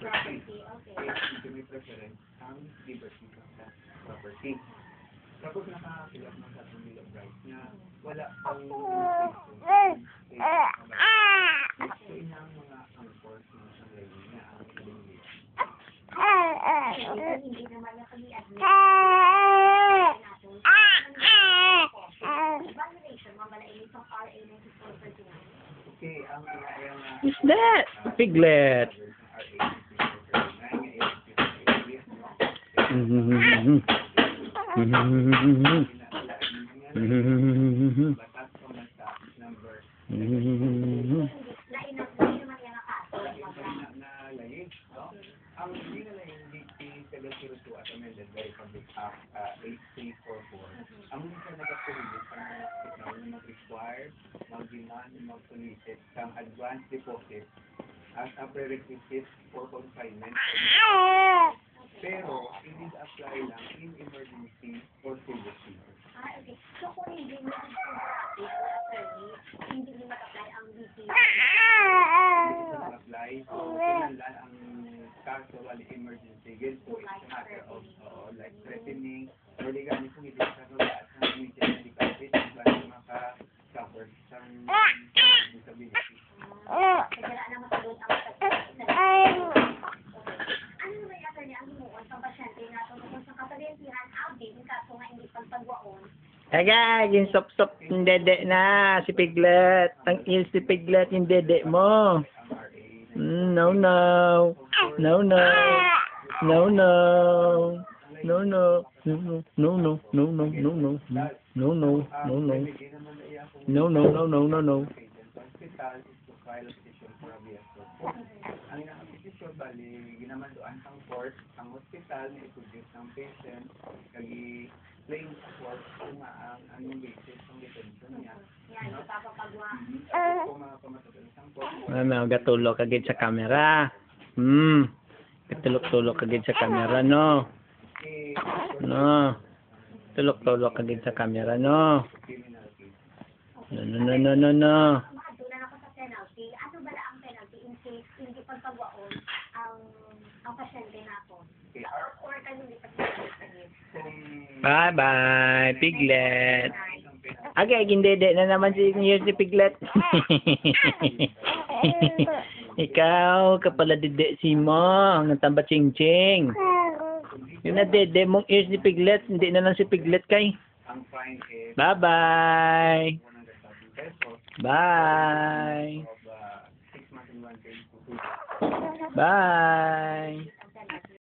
property. Okay. Kaya hindi may preference ang liberty sa property. Tapos nakakilag ng sa Bill of Rights na wala pang limitation. Gusto niya ang mga anchors ng laying niya ang laying. Hindi naman na kami admit. Evaluation, mamala inisang RA 9439. Okay, ang kaya nga... Who's that? Piglet. Batas ko na sa number na laying. Ang hindi na laying DP 702 at amended by Republic Act 8344. Ang mga nagkakulibig sa mga hospital na mag-require, mag-demand, mag-solicit ng advance deposit as a prerequisite for consignment. Pero, hindi apply lang in emergency or serious cases. Okay. So, kung hindi mo hindi mo mag-apply ang BP. Apply, kailangan ang casual emergency. Again, so it's a matter of like threatening or legally kung hindi sa lahat ng immediate medical treatment para maka-suffer sa disability. Kaya naman sa doon ang ano ba yata niya ang himuon sa pasyente na tungkol sa kapalintiran audit kaso nga hindi pagpagwaon. Kaya, yung sop-sop yung dede na, si Piglet. Ang il si Piglet yung dede mo. No, no. No, no. No, no. No, no. No, no. No, no. No, no. No, no. No, no. No, no, no, no, no, no. Hospital is to file a petition for a BSO. Ang inang petition, bali, ginamandoan ang court, ang hospital na i-produce ng patient, kagi-claim sa court kung ang anong basis ng detention niya. Yan, ipapapagwa. Kung mga pamatagal ng court, Ano, gatulog agad sa camera. Gatulog-tulog agad sa camera, no? No. Tulog-tulog agad sa camera, no? criminal case. No, no, no, no, no, no. Madulan ako sa penalty. Ano ba ang penalty in case hindi pagpagwaon ang pasyente nato? Or kayo hindi pagpagwaon? Bye-bye, Piglet. Okay, gindede na naman si Piglet. Ikaw, kapala dede si mo, ang natamba ching-ching. Yung na-dede mong ears ni Piglet, hindi na lang si Piglet kay. Ang fine is Bye-bye. 100,000 pesos Bye. of 6 months and 1 day to 2 Bye.